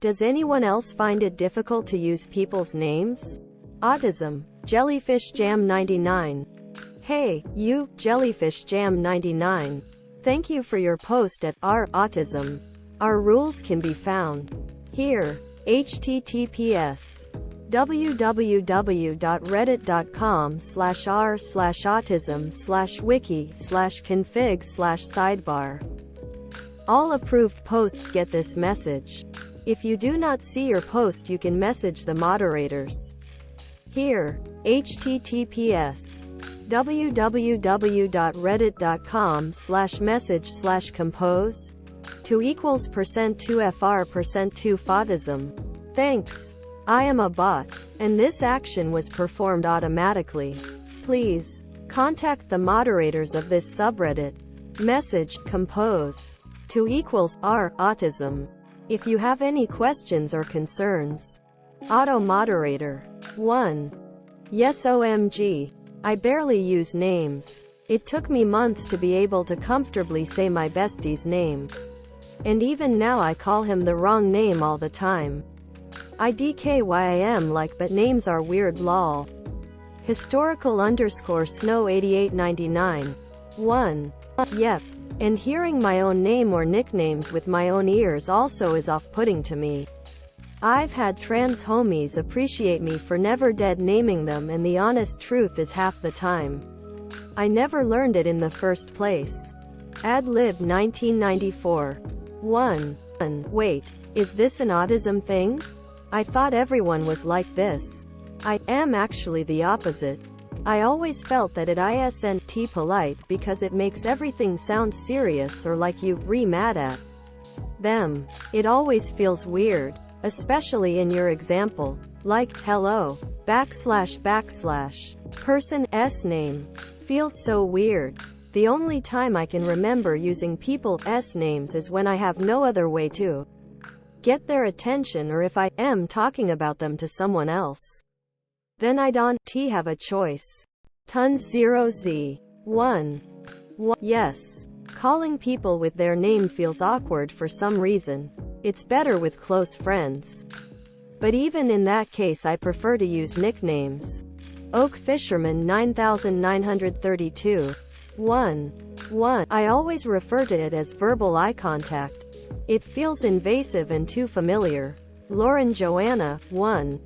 Does anyone else find it difficult to use people's names? Autism. Jellyfish Jam 99. Hey, you, Jellyfish Jam 99. Thank you for your post at autism. Our rules can be found here. https www.reddit.com/r/autism/wiki/config/sidebar. All approved posts get this message. If you do not see your post, you can message the moderators here. https www.reddit.com/message/compose 2=%2fr%2fautism. Thanks. I am a bot, and this action was performed automatically. Please contact the moderators of this subreddit. Message compose 2=r/autism if you have any questions or concerns. Auto moderator 1. Yes, OMG. I barely use names. It took me months to be able to comfortably say my bestie's name. And even now I call him the wrong name all the time. IDKYIM like, but names are weird lol. Historical_snow8899. 1. Yep. And hearing my own name or nicknames with my own ears also is off-putting to me. I've had trans homies appreciate me for never dead naming them, and the honest truth is half the time I never learned it in the first place. Adlib 1994. 1. Wait, is this an autism thing? I thought everyone was like this. I am actually the opposite. I always felt that it isn't polite because it makes everything sound serious or like you mad at them. It always feels weird, especially in your example, like hello / person s name. Feels so weird. The only time I can remember using people's names is when I have no other way to get their attention, or if I am talking about them to someone else. Then I don't have a choice. Tons 0z. 1. Yes. Calling people with their name feels awkward for some reason. It's better with close friends. But even in that case I prefer to use nicknames. Oak Fisherman 9932. 1. I always refer to it as verbal eye contact. It feels invasive and too familiar. Lauren Joanna. 1.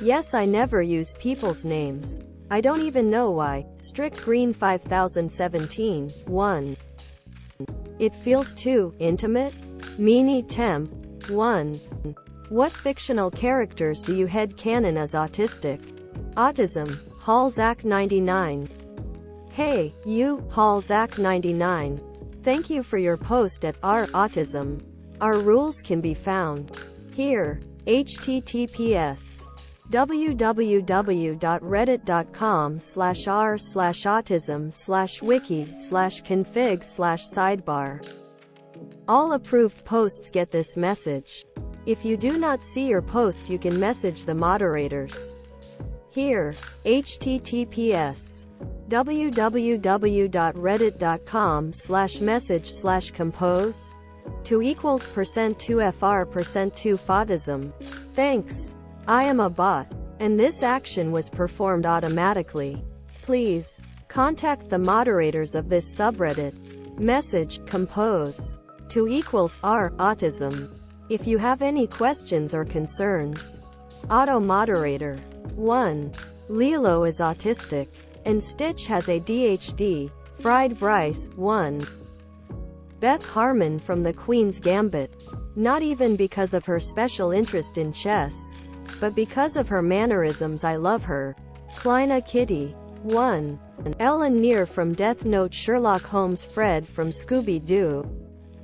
Yes, I never use people's names. I don't even know why. Strict Green 5017. 1. It feels too intimate. Meanie Temp. 1. What fictional characters do you headcanon as autistic? Autism. Halzak 99. Hey, you, Halzak 99. Thank you for your post at autism. Our rules can be found here. https www.reddit.com/r/autism/wiki/config/sidebar. All approved posts get this message. If you do not see your post, you can message the moderators here. https www.reddit.com/message/compose 2=%2fr%2fautism. Thanks. I am a bot, and this action was performed automatically. Please contact the moderators of this subreddit. Message compose 2=r/autism if you have any questions or concerns. Auto moderator 1. Lilo is autistic, and Stitch has ADHD. Fried Bryce. 1. Beth Harmon from the Queen's Gambit. Not even because of her special interest in chess, but because of her mannerisms. I love her. Kleina Kitty. 1. Ellen Neer from Death Note. Sherlock Holmes. Fred from Scooby-Doo,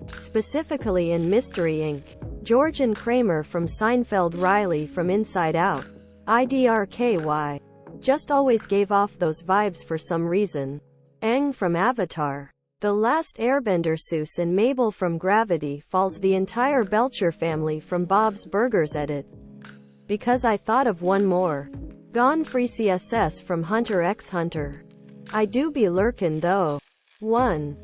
specifically in Mystery Inc. George and Kramer from Seinfeld. Riley from Inside Out. IDRKY. Just always gave off those vibes for some reason. Aang from Avatar. The Last Airbender. Seuss and Mabel from Gravity Falls. The entire Belcher family from Bob's Burgers. Edit because I thought of one more. Gone Free CSS from Hunter x Hunter. I do be lurkin' though. 1.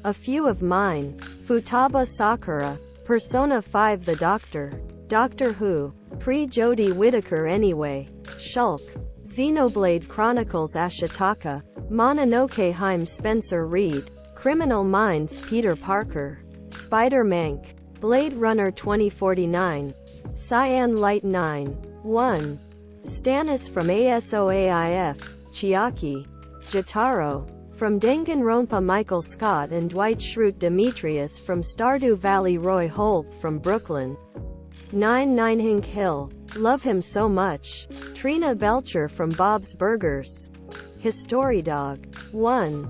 A few of mine. Futaba Sakura. Persona 5 The Doctor. Doctor Who. Pre-Jodie Whittaker anyway. Shulk. Xenoblade Chronicles Ashitaka. Mononoke Haim Spencer Reed. Criminal Minds Peter Parker. Spider-Mank. Blade Runner 2049. Cyan Light 9. 1. Stannis from ASOAIF. Chiaki. Jotaro. From Danganronpa Michael Scott and Dwight Schrute Demetrius from Stardew Valley Roy Holt from Brooklyn. 99 Hink Hill. Love him so much. Trina Belcher from Bob's Burgers. Historydog. 1.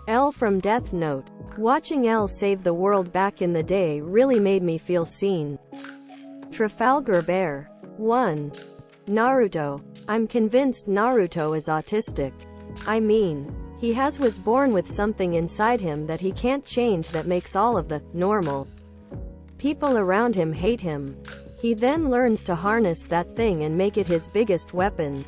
L from Death Note. Watching L save the world back in the day really made me feel seen. Trafalgar Bear. 1. Naruto. I'm convinced Naruto is autistic. I mean, he was born with something inside him that he can't change that makes all of the normal people around him hate him. He then learns to harness that thing and make it his biggest weapon.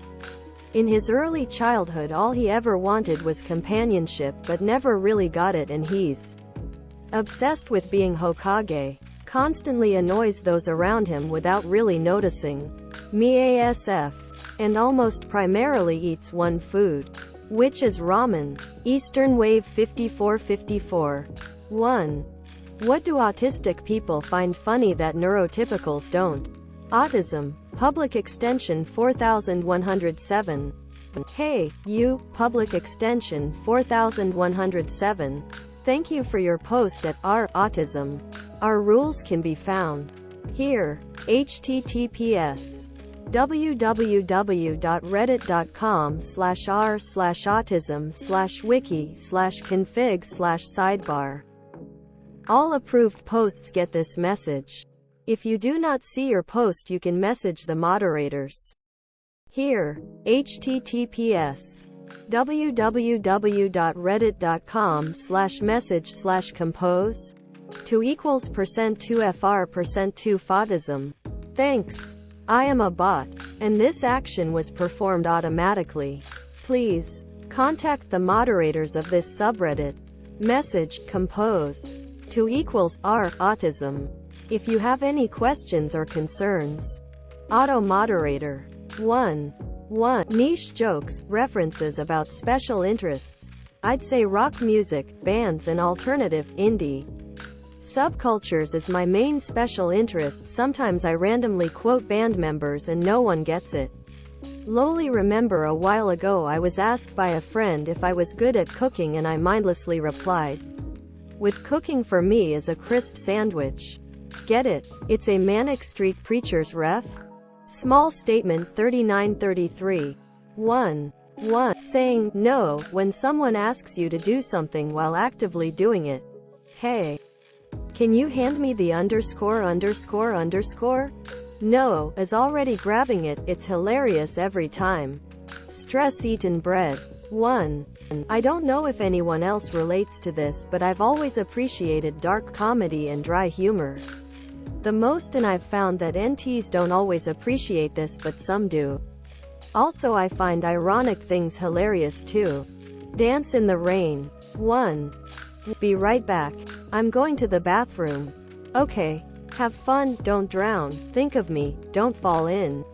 In his early childhood all he ever wanted was companionship but never really got it, and he's obsessed with being Hokage. Constantly annoys those around him without really noticing. Me-ASF. And almost primarily eats one food, which is ramen. Eastern Wave 5454. 1. What do autistic people find funny that neurotypicals don't? Autism. Public Extension 4107. Hey, you, Public Extension 4107. Thank you for your post at r/autism. Our rules can be found here. https www.reddit.com/r/autism/wiki/config/sidebar. All approved posts get this message. If you do not see your post, you can message the moderators here. https www.reddit.com/message/compose 2 equals %2fr%2 fautism. Thanks. I am a bot, and this action was performed automatically. Please contact the moderators of this subreddit. Message compose 2 equals r/autism if you have any questions or concerns. Auto moderator 1. Niche jokes, references about special interests. I'd say rock music, bands and alternative, indie subcultures is my main special interest. Sometimes I randomly quote band members and no one gets it. Lowly remember a while ago I was asked by a friend if I was good at cooking and I mindlessly replied, with cooking for me is a crisp sandwich. Get it? It's a Manic Street Preachers ref? Small statement 3933. 1. Saying no when someone asks you to do something while actively doing it. Hey, can you hand me the ____? No, is already grabbing it. It's hilarious every time. Stress eaten bread. 1. I don't know if anyone else relates to this, but I've always appreciated dark comedy and dry humor the most, and I've found that NTs don't always appreciate this, but some do. Also, I find ironic things hilarious too. Dance in the rain. 1. Be right back. I'm going to the bathroom. Okay. Have fun, don't drown. Think of me, don't fall in.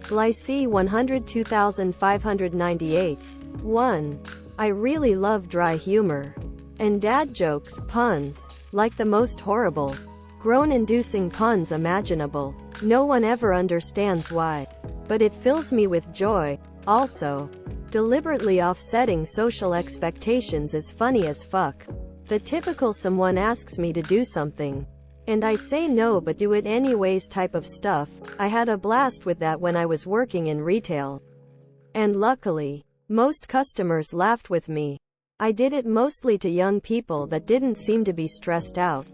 Glyce 102598. 1. I really love dry humor. And dad jokes, puns. Like the most horrible, groan-inducing puns imaginable. No one ever understands why. But it fills me with joy. Also, deliberately offsetting social expectations is funny as fuck. The typical someone asks me to do something, and I say no but do it anyways type of stuff. I had a blast with that when I was working in retail. And luckily, most customers laughed with me. I did it mostly to young people that didn't seem to be stressed out.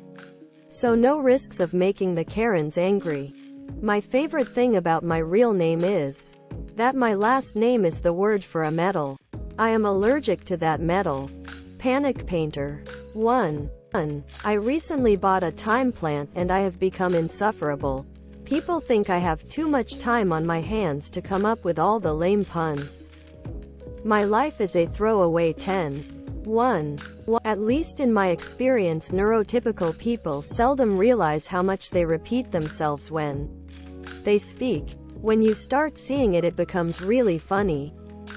So no risks of making the Karens angry. My favorite thing about my real name is that my last name is the word for a metal. I am allergic to that metal. Panic Painter. 1. I recently bought a time plant and I have become insufferable. People think I have too much time on my hands to come up with all the lame puns. My life is a throwaway 10. 1. At least in my experience, neurotypical people seldom realize how much they repeat themselves when they speak. When you start seeing it, it becomes really funny.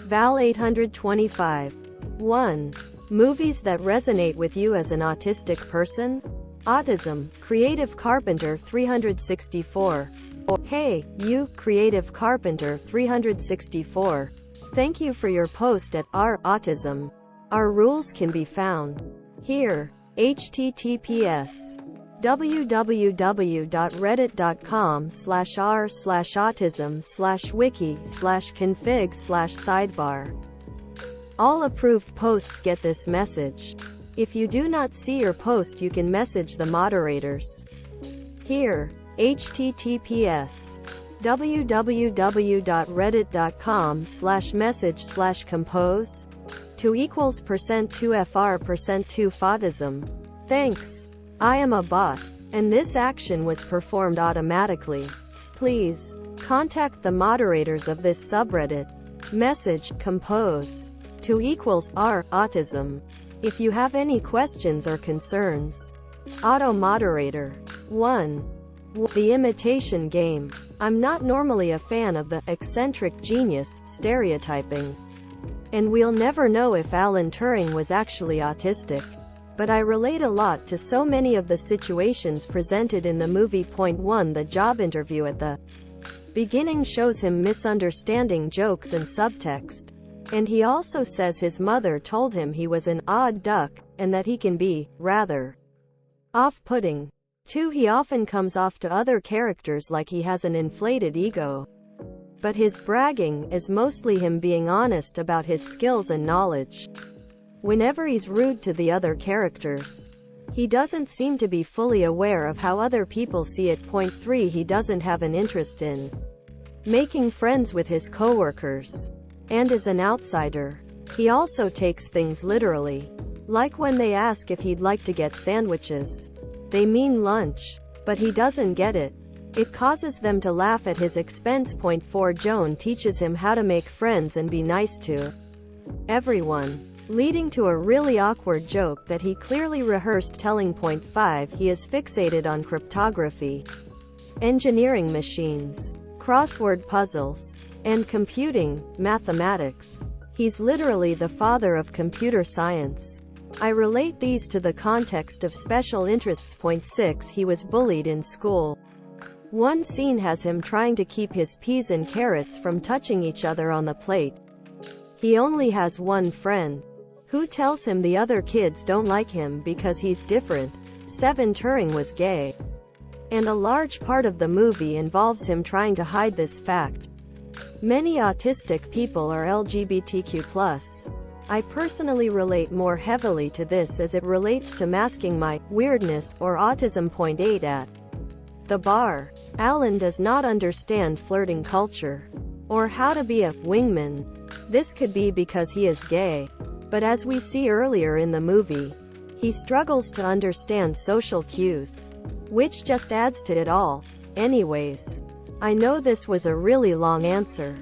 Val 825. 1. Movies that resonate with you as an autistic person? Autism, Creative Carpenter 364. Hey, you, Creative Carpenter 364. Thank you for your post at autism. Our rules can be found here. https www.reddit.com/r/autism/wiki/config/sidebar. All approved posts get this message. If you do not see your post, you can message the moderators here. https www.reddit.com/message/compose 2 equals %2fr%2 fautism. Thanks. I am a bot, and this action was performed automatically. Please contact the moderators of this subreddit. Message compose 2 equals autism if you have any questions or concerns. Auto moderator 1. The imitation game. I'm not normally a fan of the eccentric genius stereotyping, and we'll never know if Alan Turing was actually autistic. But I relate a lot to so many of the situations presented in the movie. Point 1. The job interview at the beginning shows him misunderstanding jokes and subtext. And he also says his mother told him he was an odd duck, and that he can be rather off-putting. 2. He often comes off to other characters like he has an inflated ego. But his bragging is mostly him being honest about his skills and knowledge. Whenever he's rude to the other characters, he doesn't seem to be fully aware of how other people see it. Point 3. He doesn't have an interest in making friends with his coworkers, and is an outsider. He also takes things literally. Like when they ask if he'd like to get sandwiches, they mean lunch. But he doesn't get it. It causes them to laugh at his expense. Point 4. Joan teaches him how to make friends and be nice to everyone, leading to a really awkward joke that he clearly rehearsed telling. Point 5. He is fixated on cryptography, engineering machines, crossword puzzles, and computing, mathematics. He's literally the father of computer science. I relate these to the context of special interests. Point 6. He was bullied in school. One scene has him trying to keep his peas and carrots from touching each other on the plate. He only has one friend, who tells him the other kids don't like him because he's different. 7. Turing was gay, and a large part of the movie involves him trying to hide this fact. Many autistic people are LGBTQ+. I personally relate more heavily to this as it relates to masking my weirdness or autism. Point 8. At the bar, Alan does not understand flirting culture, or how to be a wingman. This could be because he is gay, but as we see earlier in the movie, he struggles to understand social cues, which just adds to it all. Anyways, I know this was a really long answer,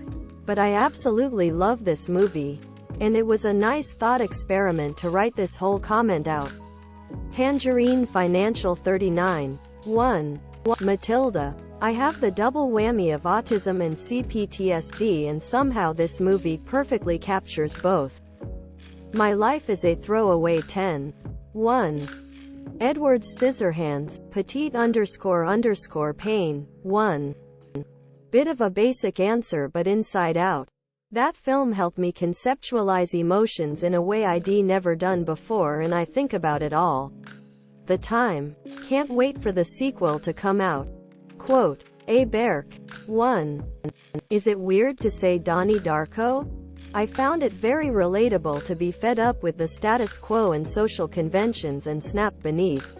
but I absolutely love this movie, and it was a nice thought experiment to write this whole comment out. Tangerine Financial 39. 1. Matilda. I have the double whammy of autism and CPTSD, and somehow this movie perfectly captures both. My life is a throwaway. 10. 1. Edward Scissorhands, petite__pain. 1. Bit of a basic answer, but Inside Out. That film helped me conceptualize emotions in a way I'd never done before, and I think about it all the time. Can't wait for the sequel to come out. Quote, A. Berk. 1. Is it weird to say Donnie Darko? I found it very relatable to be fed up with the status quo and social conventions and snap beneath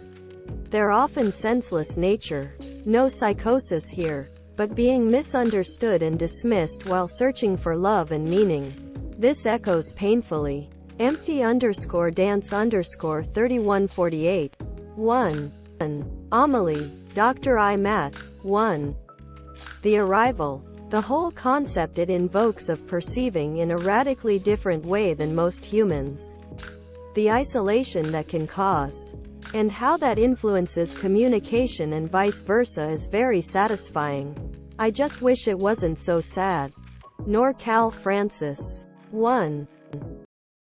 their often senseless nature. No psychosis here, but being misunderstood and dismissed while searching for love and meaning. This echoes painfully. Empty_dance_3148. 1. Amelie. Dr. I. Matt. 1. The Arrival. The whole concept it invokes of perceiving in a radically different way than most humans. the isolation that can cause, and how that influences communication and vice versa is very satisfying. I just wish it wasn't so sad. NorCal Francis. 1.